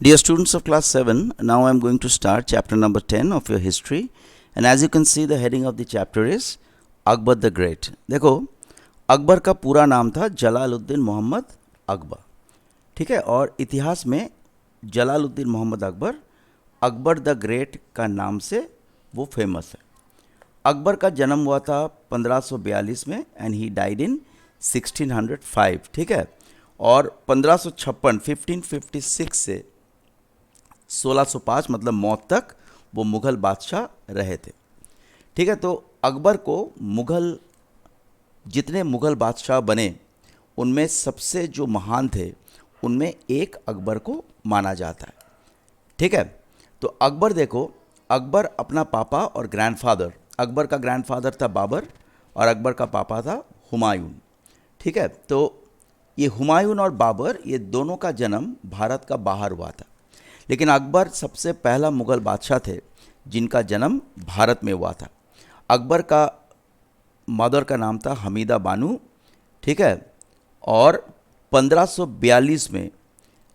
Dear students of class 7, now I am going to start chapter number 10 of your history, and as you can see the heading of the chapter is Akbar the great. देखो, अकबर का पूरा नाम था जलालुद्दीन मोहम्मद अकबर, ठीक है। और इतिहास में जलालुद्दीन मोहम्मद अकबर अकबर द ग्रेट का नाम से वो फेमस है। अकबर का जन्म हुआ था 1542 में एंड ही डाइड इन 1605, ठीक है। और 1556 1556 से 1605 मतलब मौत तक वो मुग़ल बादशाह रहे थे, ठीक है। तो अकबर को जितने मुग़ल बादशाह बने उनमें सबसे जो महान थे उनमें एक अकबर को माना जाता है, ठीक है। तो अकबर देखो, अकबर अपना पापा और ग्रैंडफादर, अकबर का ग्रैंडफादर था बाबर और अकबर का पापा था हुमायूं, ठीक है। तो ये हुमायूं और बाबर ये दोनों का जन्म भारत का बाहर हुआ था, लेकिन अकबर सबसे पहला मुग़ल बादशाह थे जिनका जन्म भारत में हुआ था। अकबर का मदर का नाम था हमीदा बानो, ठीक है। और 1542 में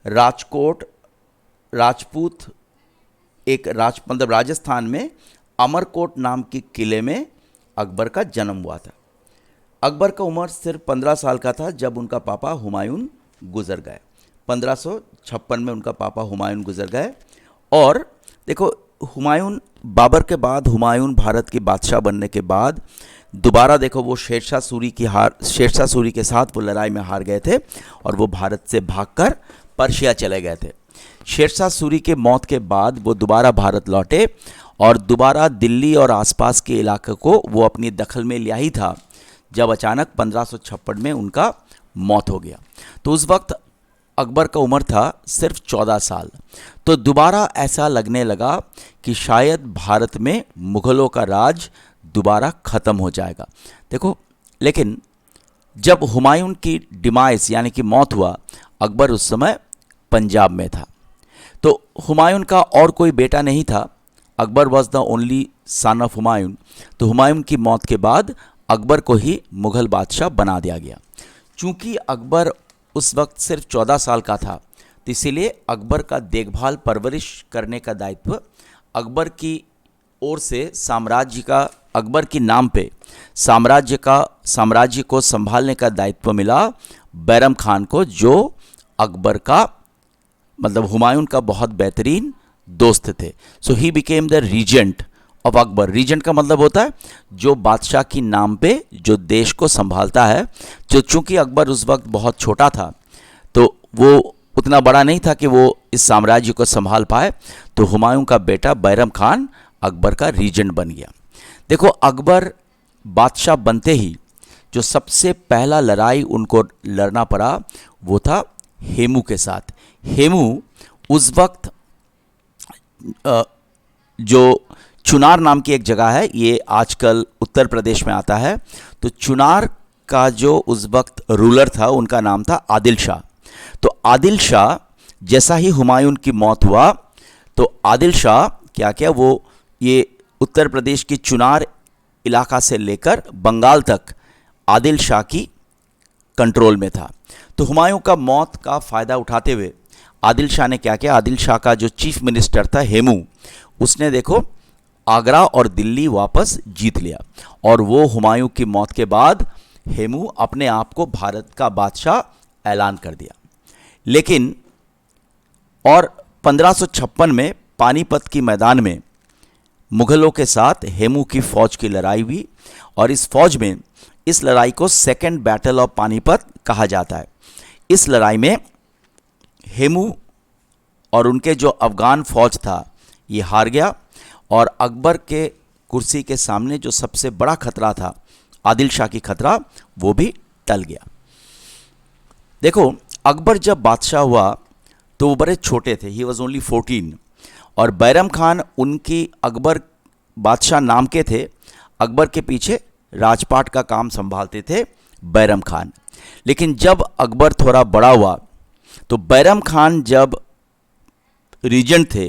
राजपूत मतलब राजस्थान में अमरकोट नाम के किले में अकबर का जन्म हुआ था। अकबर का उम्र सिर्फ 15 साल का था जब उनका पापा हुमायूं गुजर गए। 1556 में उनका पापा हुमायूं गुजर गए। और देखो, हुमायूं बाबर के बाद हुमायूं भारत के बादशाह बनने के बाद दोबारा देखो वो शेरशाह सूरी के साथ वो लड़ाई में हार गए थे और वो भारत से भागकर पर्शिया चले गए थे। शेरशाह सूरी के मौत के बाद वो दोबारा भारत लौटे और दोबारा दिल्ली और आसपास के इलाके को वो अपनी दखल में लिया ही था जब अचानक 1556 में उनका मौत हो गया। तो उस वक्त अकबर का उम्र था सिर्फ 14 साल। तो दोबारा ऐसा लगने लगा कि शायद भारत में मुग़लों का राज दोबारा ख़त्म हो जाएगा। देखो, लेकिन जब हुमायूं की डिमाइस यानी कि मौत हुआ, अकबर उस समय पंजाब में था। तो हुमायूं का और कोई बेटा नहीं था, Akbar was the only son of Humayun. तो हुमायूं की मौत के बाद अकबर को ही मुग़ल बादशाह बना दिया गया। चूँकि अकबर उस वक्त सिर्फ 14 साल का था, तो इसीलिए अकबर का देखभाल परवरिश करने का दायित्व अकबर की ओर से अकबर के नाम पे साम्राज्य को संभालने का दायित्व मिला बैरम खान को, जो अकबर का मतलब हुमायूं का बहुत बेहतरीन दोस्त थे। So he became the regent of Akbar. Regent का मतलब होता है जो बादशाह की नाम पे जो देश को संभालता है। जो चूँकि अकबर उस वक्त बहुत छोटा था तो वो उतना बड़ा नहीं था कि वो इस साम्राज्य को संभाल पाए, तो हुमायूं का बेटा बैरम खान अकबर का रीजेंट बन गया। देखो, अकबर बादशाह बनते ही जो सबसे पहला लड़ाई उनको लड़ना पड़ा वो था हेमू के साथ। हेमू उस वक्त जो चुनार नाम की एक जगह है, ये आजकल उत्तर प्रदेश में आता है। तो चुनार का जो उस वक्त रूलर था उनका नाम था आदिल शाह। तो आदिल शाह जैसा ही हुमायूं की मौत हुआ तो आदिल शाह क्या किया, वो ये उत्तर प्रदेश की चुनार इलाका से लेकर बंगाल तक आदिल शाह की कंट्रोल में था। तो हुमायूं का मौत का फ़ायदा उठाते हुए आदिल शाह ने क्या किया, आदिल शाह का जो चीफ मिनिस्टर था हेमू, उसने देखो आगरा और दिल्ली वापस जीत लिया। और वो हुमायूं की मौत के बाद हेमू अपने आप को भारत का बादशाह ऐलान कर दिया। लेकिन और 1556 में पानीपत की मैदान में मुग़लों के साथ हेमू की फ़ौज की लड़ाई हुई और इस लड़ाई को सेकेंड बैटल ऑफ पानीपत कहा जाता है। इस लड़ाई में हेमू और उनके जो अफ़गान फ़ौज था ये हार गया और अकबर के कुर्सी के सामने जो सबसे बड़ा खतरा था आदिल शाह की खतरा, वो भी टल गया। देखो, अकबर जब बादशाह हुआ तो वो बड़े छोटे थे, ही वॉज ओनली 14। और बैरम खान उनकी अकबर बादशाह नाम के थे। अकबर के पीछे राजपाट का काम संभालते थे बैरम खान। लेकिन जब अकबर थोड़ा बड़ा हुआ तो बैरम खान जब रीजेंट थे,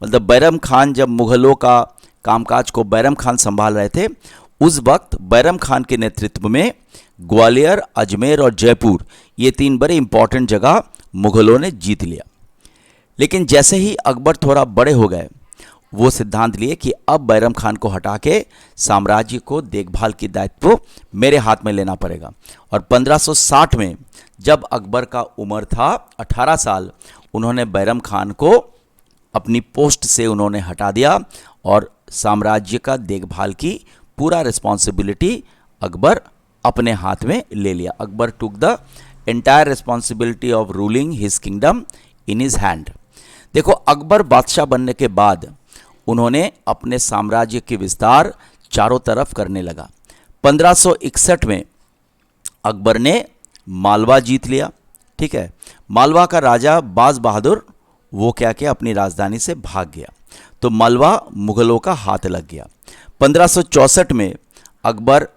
मतलब बैरम खान जब मुग़लों का कामकाज को बैरम खान संभाल रहे थे, उस वक्त बैरम खान के नेतृत्व में ग्वालियर, अजमेर और जयपुर ये 3 बड़े इंपॉर्टेंट जगह मुग़लों ने जीत लिया। लेकिन जैसे ही अकबर थोड़ा बड़े हो गए, वो सिद्धांत लिए कि अब बैरम खान को हटा के साम्राज्य को देखभाल की दायित्व मेरे हाथ में लेना पड़ेगा। और 1560 में जब अकबर का उम्र था 18 साल, उन्होंने बैरम खान को अपनी पोस्ट से उन्होंने हटा दिया और साम्राज्य का देखभाल की पूरा रिस्पॉन्सिबिलिटी अकबर अपने हाथ में ले लिया। Akbar took the entire responsibility of ruling his kingdom in his hand. देखो, अकबर बादशाह बनने के बाद उन्होंने अपने साम्राज्य के विस्तार चारों तरफ करने लगा। 1561 में अकबर ने मालवा जीत लिया। ठीक है, मालवा का राजा बाज बहादुर वो क्या किया, अपनी राजधानी से भाग गया, तो मालवा मुगलों का हाथ लग गया। 1564 में अकबर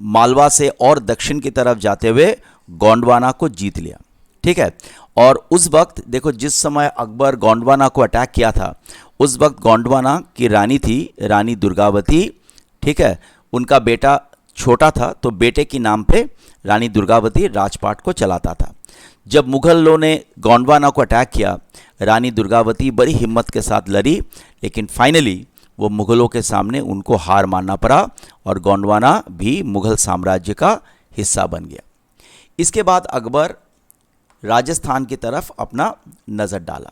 मालवा से और दक्षिण की तरफ जाते हुए गोंडवाना को जीत लिया। ठीक है, और उस वक्त देखो, जिस समय अकबर गोंडवाना को अटैक किया था, उस वक्त गोंडवाना की रानी थी रानी दुर्गावती। ठीक है, उनका बेटा छोटा था, तो बेटे के नाम पे रानी दुर्गावती राजपाट को चलाता था। जब मुगलों ने गोंडवाना को अटैक किया, रानी दुर्गावती बड़ी हिम्मत के साथ लड़ी, लेकिन फाइनली वो मुगलों के सामने उनको हार मानना पड़ा और गोंडवाना भी मुगल साम्राज्य का हिस्सा बन गया। इसके बाद अकबर राजस्थान की तरफ अपना नज़र डाला।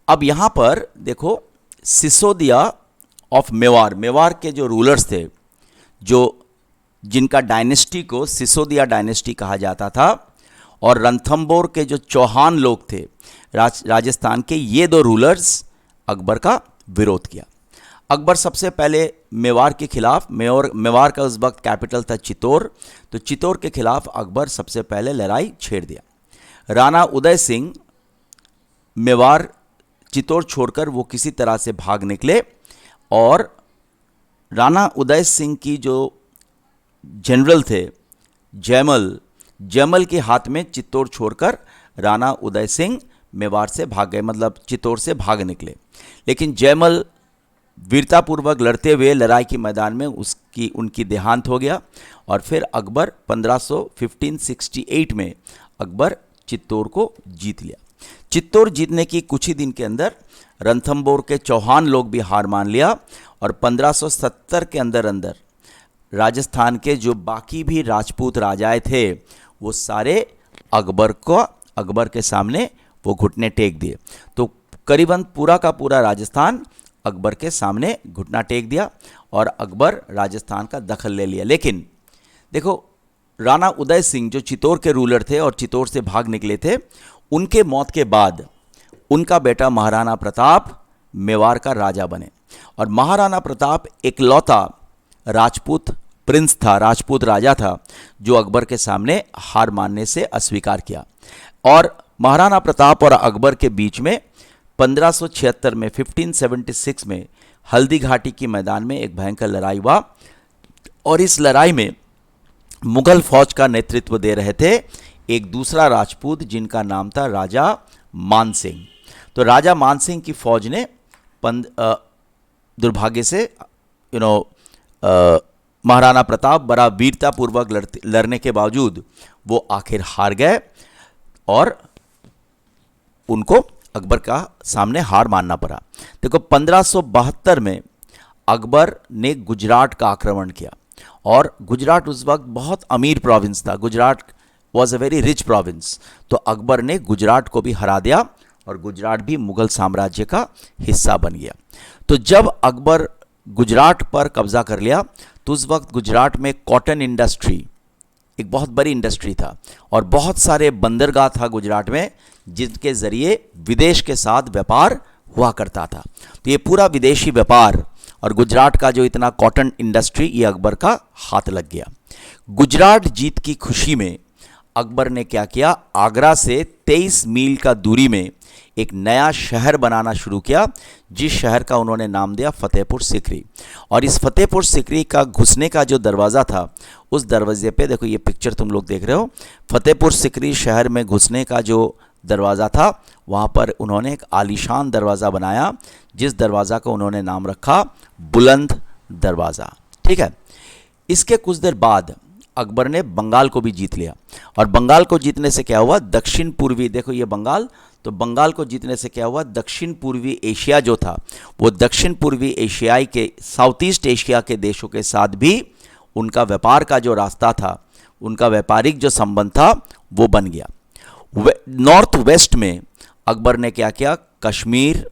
अब यहाँ पर देखो, सिसोदिया ऑफ मेवाड़, मेवाड़ के जो रूलर्स थे, जो जिनका डायनेस्टी को सिसोदिया डायनेस्टी कहा जाता था, और रणथंबोर के जो चौहान लोग थे राजस्थान के, ये दो रूलर्स अकबर का विरोध किया। अकबर सबसे पहले मेवाड़ के खिलाफ, मेवाड़ का उस वक्त कैपिटल था चित्तौड़, तो चित्तौड़ के खिलाफ अकबर सबसे पहले लड़ाई छेड़ दिया। राणा उदय सिंह मेवाड़ चित्तौड़ छोड़कर वो किसी तरह से भाग निकले, और राणा उदय सिंह की जो जनरल थे जयमल के हाथ में चित्तौड़ छोड़कर राणा उदय सिंह मेवाड़ से भाग गए, मतलब चित्तौड़ से भाग निकले। लेकिन जयमल वीरतापूर्वक लड़ते हुए लड़ाई के मैदान में उनकी देहांत हो गया, और फिर अकबर 1568 में अकबर चित्तौड़ को जीत लिया। चित्तौड़ जीतने की कुछ ही दिन के अंदर रणथंबोर के चौहान लोग भी हार मान लिया, और 1570 के अंदर राजस्थान के जो बाकी भी राजपूत राजाएं थे, वो सारे अकबर के सामने वो घुटने टेक दिए। तो करीबन पूरा का पूरा राजस्थान अकबर के सामने घुटना टेक दिया, और अकबर राजस्थान का दखल ले लिया। लेकिन देखो, राणा उदय सिंह जो चित्तौड़ के रूलर थे और चित्तौड़ से भाग निकले थे, उनके मौत के बाद उनका बेटा महाराणा प्रताप मेवाड़ का राजा बने, और महाराणा प्रताप इकलौता राजपूत प्रिंस था, राजपूत राजा था, जो अकबर के सामने हार मानने से अस्वीकार किया। और महाराणा प्रताप और अकबर के बीच में 1576 में 1576 में हल्दी घाटी की मैदान में एक भयंकर लड़ाई हुआ, और इस लड़ाई में मुगल फौज का नेतृत्व दे रहे थे एक दूसरा राजपूत जिनका नाम था राजा मान सिंह। तो राजा मान सिंह की फौज ने दुर्भाग्य से महाराणा प्रताप बड़ा वीरतापूर्वक लड़ने के बावजूद वो आखिर हार गए, और उनको अकबर का सामने हार मानना पड़ा। देखो, 1572 में अकबर ने गुजरात का आक्रमण किया, और गुजरात उस वक्त बहुत अमीर प्रोविंस था, Gujarat was a very rich province. तो अकबर ने गुजरात को भी हरा दिया, और गुजरात भी मुगल साम्राज्य का हिस्सा बन गया। तो जब अकबर गुजरात पर कब्जा कर लिया, तो उस वक्त गुजरात में कॉटन इंडस्ट्री एक बहुत बड़ी इंडस्ट्री था, और बहुत सारे बंदरगाह था गुजरात में, जिनके ज़रिए विदेश के साथ व्यापार हुआ करता था। तो ये पूरा विदेशी व्यापार और गुजरात का जो इतना कॉटन इंडस्ट्री, ये अकबर का हाथ लग गया। गुजरात जीत की खुशी में अकबर ने क्या किया, आगरा से 23 मील का दूरी में एक नया शहर बनाना शुरू किया, जिस शहर का उन्होंने नाम दिया फतेहपुर सिकरी। और इस फतेहपुर सिकरी का घुसने का जो दरवाज़ा था, उस दरवाजे पे देखो, ये पिक्चर तुम लोग देख रहे हो, फतेहपुर सिकरी शहर में घुसने का जो दरवाज़ा था, वहाँ पर उन्होंने एक आलीशान दरवाज़ा बनाया, जिस दरवाज़ा को उन्होंने नाम रखा बुलंद दरवाज़ा। ठीक है, इसके कुछ देर बाद अकबर ने बंगाल को भी जीत लिया। और बंगाल को जीतने से क्या हुआ, दक्षिण पूर्वी, देखो ये बंगाल, तो बंगाल को जीतने से क्या हुआ, दक्षिण पूर्वी एशिया जो था वो दक्षिण पूर्वी एशियाई के, साउथ ईस्ट एशिया के देशों के साथ भी उनका व्यापार का जो रास्ता था, उनका व्यापारिक जो संबंध था वो बन गया। नॉर्थ वेस्ट में अकबर ने क्या किया, कश्मीर,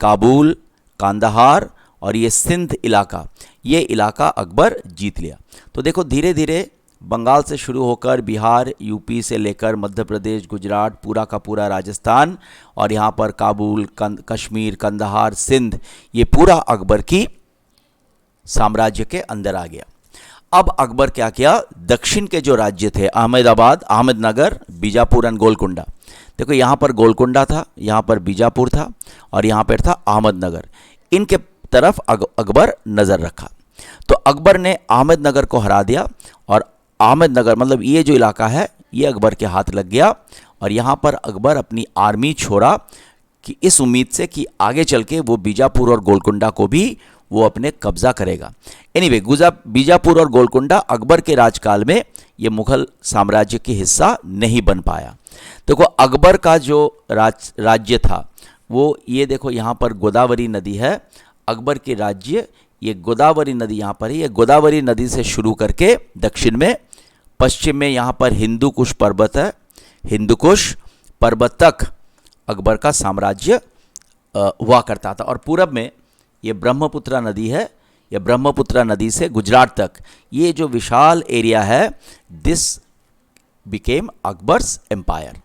काबुल, कांदाहार और ये सिंध इलाका, ये इलाका अकबर जीत लिया। तो देखो धीरे धीरे बंगाल से शुरू होकर बिहार, यूपी से लेकर मध्य प्रदेश, गुजरात, पूरा का पूरा राजस्थान, और यहाँ पर काबुल, कश्मीर, कंदहार, सिंध, ये पूरा अकबर की साम्राज्य के अंदर आ गया। अब अकबर क्या किया, दक्षिण के जो राज्य थे, अहमदाबाद, अहमदनगर, बीजापुर और गोलकुंडा, देखो यहाँ पर गोलकुंडा था, यहाँ पर बीजापुर था और यहाँ पर था अहमदनगर, इनके तरफ अकबर नज़र रखा। तो अकबर ने अहमदनगर को हरा दिया और अहमदनगर मतलब ये जो इलाका है ये अकबर के हाथ लग गया। और यहाँ पर अकबर अपनी आर्मी छोड़ा कि इस उम्मीद से कि आगे चल के वो बीजापुर और गोलकुंडा को भी वो अपने कब्जा करेगा। एनीवे, बीजापुर और गोलकुंडा अकबर के राजकाल में ये मुगल साम्राज्य के हिस्सा नहीं बन पाया। देखो अकबर का जो राज्य था वो, ये देखो यहाँ पर गोदावरी नदी है, अकबर के राज्य, ये गोदावरी नदी यहाँ पर है, ये गोदावरी नदी से शुरू करके दक्षिण में, पश्चिम में यहाँ पर हिंदू कुश पर्वत है, हिंदू कुश पर्वत तक अकबर का साम्राज्य हुआ करता था। और पूरब में ये ब्रह्मपुत्रा नदी है, ये ब्रह्मपुत्रा नदी से गुजरात तक ये जो विशाल एरिया है, दिस बिकेम अकबर्स एम्पायर।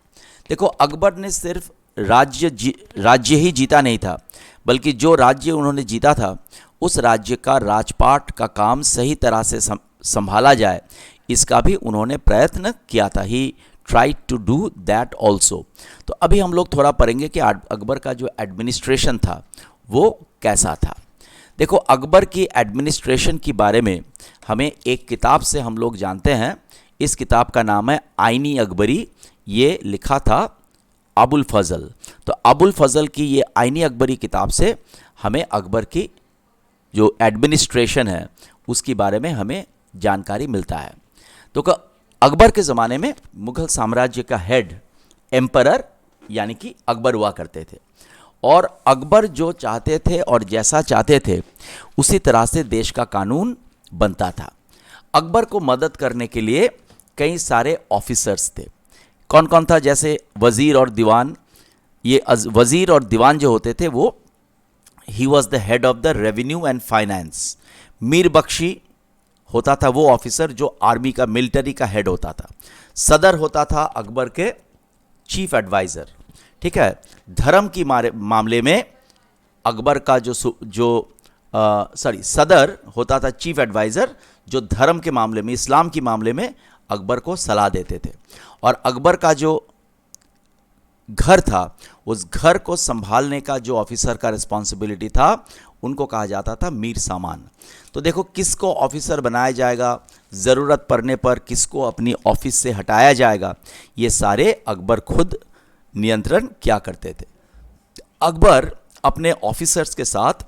देखो अकबर ने सिर्फ राज्य ही जीता नहीं था, बल्कि जो राज्य उन्होंने जीता था उस राज्य का राजपाट का काम सही तरह से संभाला जाए, इसका भी उन्होंने प्रयत्न किया था। He try to do that also. तो अभी हम लोग थोड़ा पढ़ेंगे कि अकबर का जो एडमिनिस्ट्रेशन था वो कैसा था। देखो अकबर की एडमिनिस्ट्रेशन के बारे में हमें एक किताब से हम लोग जानते हैं। इस किताब का नाम है आईनी अकबरी, ये लिखा था अबुल फजल। तो अबुल फजल की ये आईनी अकबरी किताब से हमें अकबर की जो एडमिनिस्ट्रेशन है उसके बारे में हमें जानकारी मिलता है। तो अकबर के ज़माने में मुगल साम्राज्य का हेड एम्परर यानी कि अकबर हुआ करते थे, और अकबर जो चाहते थे और जैसा चाहते थे उसी तरह से देश का कानून बनता था। अकबर को मदद करने के लिए कई सारे ऑफिसर्स थे। कौन कौन था, जैसे वज़ीर और दीवान। ये वज़ीर और दीवान जो होते थे वो, he was the head of the revenue and finance. मीर बख्शी होता था वो ऑफिसर जो आर्मी का, मिलिट्री का हेड होता था। सदर होता था अकबर के चीफ एडवाइज़र, ठीक है। धर्म की मामले में अकबर का सदर होता था चीफ एडवाइज़र, जो धर्म के मामले में, इस्लाम के मामले में अकबर को सलाह देते थे। और अकबर का जो घर था, उस घर को संभालने का जो ऑफिसर का रिस्पॉन्सिबिलिटी था, उनको कहा जाता था मीर सामान। तो देखो किसको ऑफिसर बनाया जाएगा, ज़रूरत पड़ने पर किसको अपनी ऑफिस से हटाया जाएगा, ये सारे अकबर खुद नियंत्रण क्या करते थे। अकबर अपने ऑफिसर्स के साथ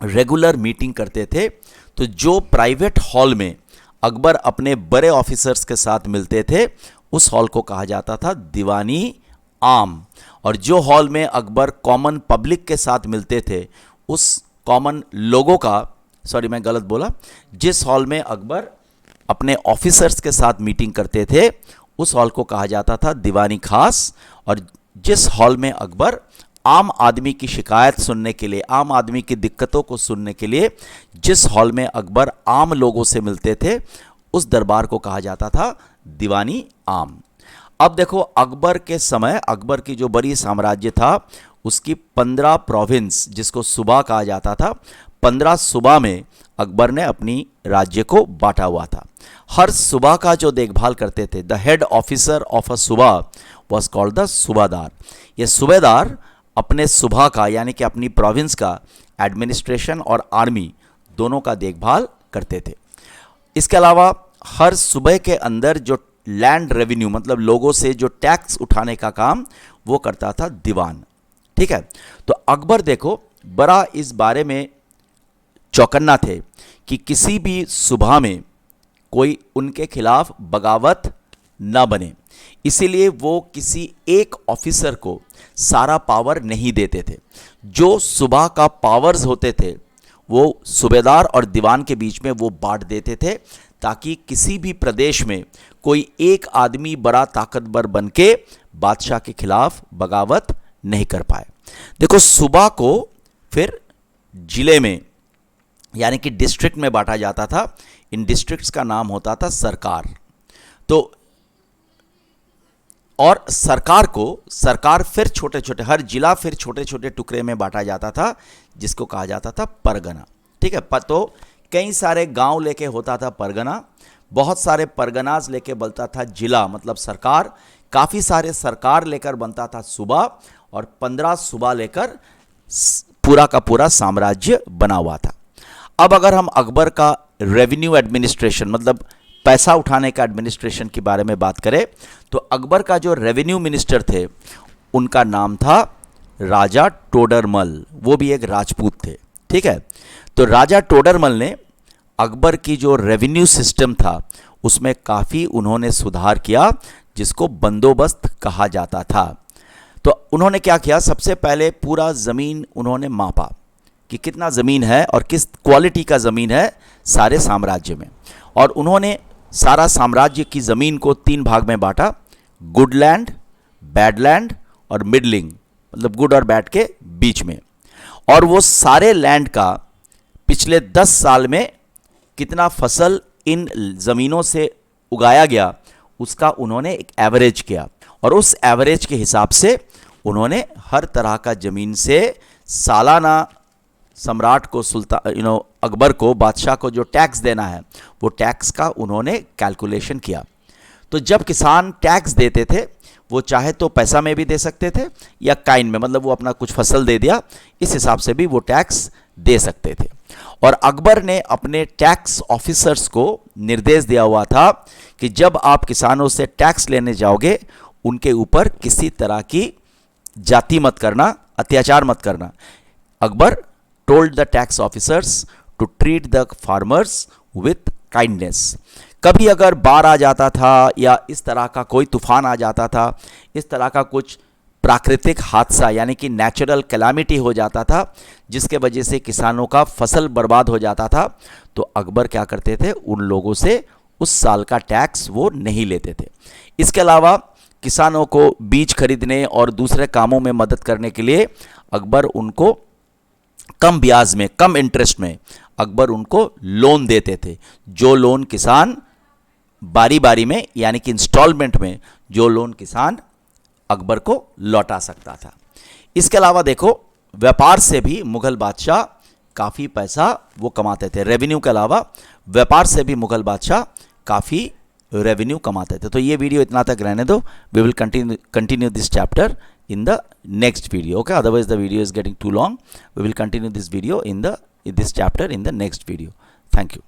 रेगुलर मीटिंग करते थे। तो जो प्राइवेट हॉल में अकबर अपने बड़े ऑफिसर्स के साथ मिलते थे उस हॉल को कहा जाता था दीवानी आम, और जो हॉल में अकबर कॉमन पब्लिक के साथ मिलते थे उस कॉमन लोगों का, सॉरी मैं गलत बोला, जिस हॉल में अकबर अपने ऑफिसर्स के साथ मीटिंग करते थे उस हॉल को कहा जाता था दीवानी खास। और जिस हॉल में अकबर आम आदमी की शिकायत सुनने के लिए, आम आदमी की दिक्कतों को सुनने के लिए जिस हॉल में अकबर आम लोगों से मिलते थे उस दरबार को कहा जाता था दीवानी आम। अब देखो अकबर के समय, अकबर की जो बड़ी साम्राज्य था उसकी 15 प्रोविंस, जिसको सूबा कहा जाता था, 15 सूबा में अकबर ने अपनी राज्य को बांटा हुआ था। हर सूबा का जो देखभाल करते थे, the head officer of a सूबा वॉज कॉल्ड द सूबादार। ये सूबेदार अपने सूबा का यानी कि अपनी प्रोविंस का एडमिनिस्ट्रेशन और आर्मी दोनों का देखभाल करते थे। इसके अलावा हर सूबे के अंदर जो लैंड रेवेन्यू मतलब लोगों से जो टैक्स उठाने का काम वो करता था दीवान, ठीक है। तो अकबर देखो बड़ा इस बारे में चौकन्ना थे कि किसी भी सूबा में कोई उनके खिलाफ बगावत न बने, इसीलिए वो किसी एक ऑफिसर को सारा पावर नहीं देते थे। जो सूबा का पावर्स होते थे वो सूबेदार और दीवान के बीच में वो बांट देते थे, ताकि किसी भी प्रदेश में कोई एक आदमी बड़ा ताकतवर बन के बादशाह के खिलाफ बगावत नहीं कर पाए। देखो, सूबा को फिर जिले में यानी कि डिस्ट्रिक्ट में बांटा जाता था। इन डिस्ट्रिक्ट्स का नाम होता था सरकार। तो और सरकार फिर छोटे छोटे, हर जिला फिर छोटे छोटे टुकड़े में बांटा जाता था, जिसको कहा जाता था परगना। ठीक है, तो कई सारे गांव लेके होता था परगना, बहुत सारे परगनाज लेके बनता था जिला मतलब सरकार, काफ़ी सारे सरकार लेकर बनता था सूबा, और 15 सूबा लेकर पूरा का पूरा साम्राज्य बना हुआ था। अब अगर हम अकबर का रेवेन्यू एडमिनिस्ट्रेशन मतलब पैसा उठाने का एडमिनिस्ट्रेशन के बारे में बात करें, तो अकबर का जो रेवेन्यू मिनिस्टर थे उनका नाम था राजा टोडरमल, वो भी एक राजपूत थे। ठीक है, तो राजा टोडरमल ने अकबर की जो रेवेन्यू सिस्टम था उसमें काफ़ी उन्होंने सुधार किया, जिसको बंदोबस्त कहा जाता था। तो उन्होंने क्या किया, सबसे पहले पूरा ज़मीन उन्होंने मापा कि कितना ज़मीन है और किस क्वालिटी का ज़मीन है सारे साम्राज्य में, और उन्होंने सारा साम्राज्य की ज़मीन को 3 भाग में बांटा, गुड लैंड, बैड लैंड और मिडलिंग मतलब गुड और बैड के बीच में। और वो सारे लैंड का पिछले 10 साल में कितना फसल इन ज़मीनों से उगाया गया उसका उन्होंने एक एवरेज किया, और उस एवरेज के हिसाब से उन्होंने हर तरह का ज़मीन से सालाना सम्राट को अकबर को, बादशाह को जो टैक्स देना है वो टैक्स का उन्होंने कैलकुलेशन किया। तो जब किसान टैक्स देते थे वो चाहे तो पैसा में भी दे सकते थे या काइन में, मतलब वो अपना कुछ फसल दे दिया, इस हिसाब से भी वो टैक्स दे सकते थे। और अकबर ने अपने टैक्स ऑफिसर्स को निर्देश दिया हुआ था कि जब आप किसानों से टैक्स लेने जाओगे उनके ऊपर किसी तरह की जाति मत करना, अत्याचार मत करना। Akbar told the tax officers to treat the farmers with kindness। कभी अगर बाढ़ आ जाता था या इस तरह का कोई तूफान आ जाता था, इस तरह का कुछ प्राकृतिक हादसा यानी कि नेचुरल कैलामिटी हो जाता था जिसके वजह से किसानों का फसल बर्बाद हो जाता था, तो अकबर क्या करते थे, उन लोगों से उस साल का टैक्स वो नहीं लेते थे। इसके अलावा किसानों को बीज खरीदने और दूसरे कामों में मदद करने के लिए अकबर उनको कम ब्याज में, कम इंटरेस्ट में अकबर उनको लोन देते थे, जो लोन किसान बारी बारी में यानी कि इंस्टॉलमेंट में जो लोन किसान अकबर को लौटा सकता था। इसके अलावा देखो, व्यापार से भी मुगल बादशाह काफ़ी पैसा वो कमाते थे। रेवेन्यू के अलावा व्यापार से भी मुगल बादशाह काफ़ी रेवेन्यू कमाते थे। तो ये वीडियो इतना तक रहने दो, we will continue this chapter in the next video. Okay, otherwise the video is getting too long. We will continue this video in this chapter in the next video. Thank you.